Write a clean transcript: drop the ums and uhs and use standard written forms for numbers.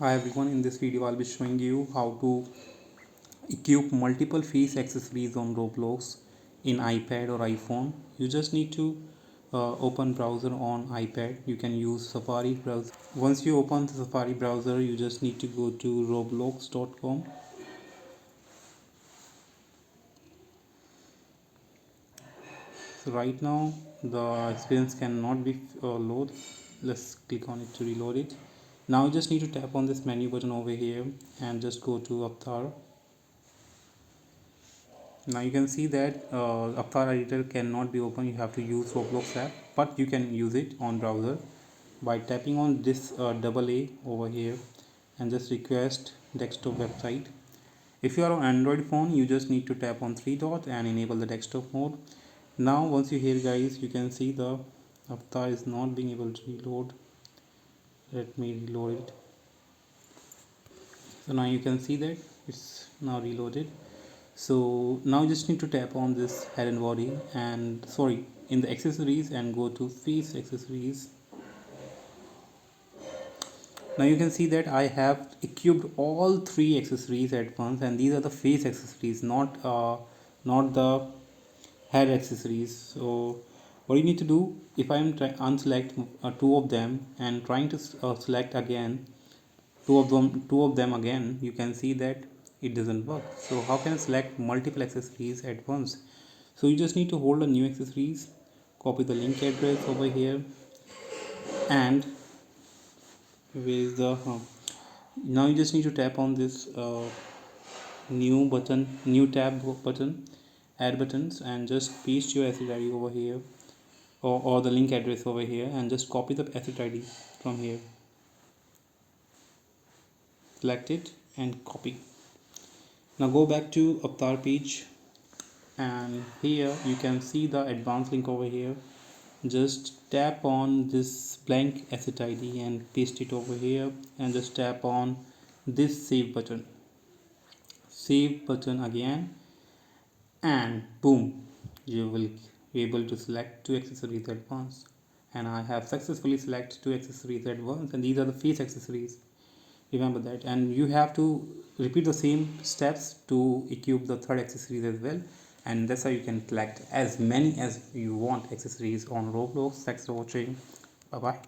Hi everyone, in this video I'll be showing you how to equip multiple face accessories on Roblox in iPad or iPhone. You just need to open browser on iPad. You can use Safari browser. Once you open the Safari browser, you just need to go to roblox.com. So right now the experience cannot be load. Let's click on it to reload it. Now you just need to tap on this menu button over here and just go to Avatar. Now you can see that Avatar editor cannot be opened. You have to use Roblox app, but you can use it on browser by tapping on this double A over here and just request desktop website. If you are on Android phone, you just need to tap on three dots and enable the desktop mode. Now once you here guys, you can see the Avatar is not being able to reload. Let me reload it. So now you can see that it's now reloaded. So now you just need to tap on this head and body and in the accessories and go to face accessories. Now you can see that I have equipped all three accessories at once, and these are the face accessories, not the head accessories. So what you need to do, if I am unselect two of them and trying to select again two of them again, you can see that it doesn't work. So how can I select multiple accessories at once? So you just need to hold a new accessories, copy the link address over here, and with the now you just need to tap on this new tab button, add buttons, and just paste your asset id over here, or the link address over here, and just copy the asset id from here, select it and copy. Now go back to Avatar page, and here you can see the advanced link over here. Just tap on this blank asset id and paste it over here, and just tap on this save button again, and boom, you will be able to select two accessories at once. And I have successfully selected two accessories at once, and these are the face accessories. Remember that, and you have to repeat the same steps to equip the third accessories as well, and that's how you can collect as many as you want accessories on Roblox. Thanks for watching. Bye bye.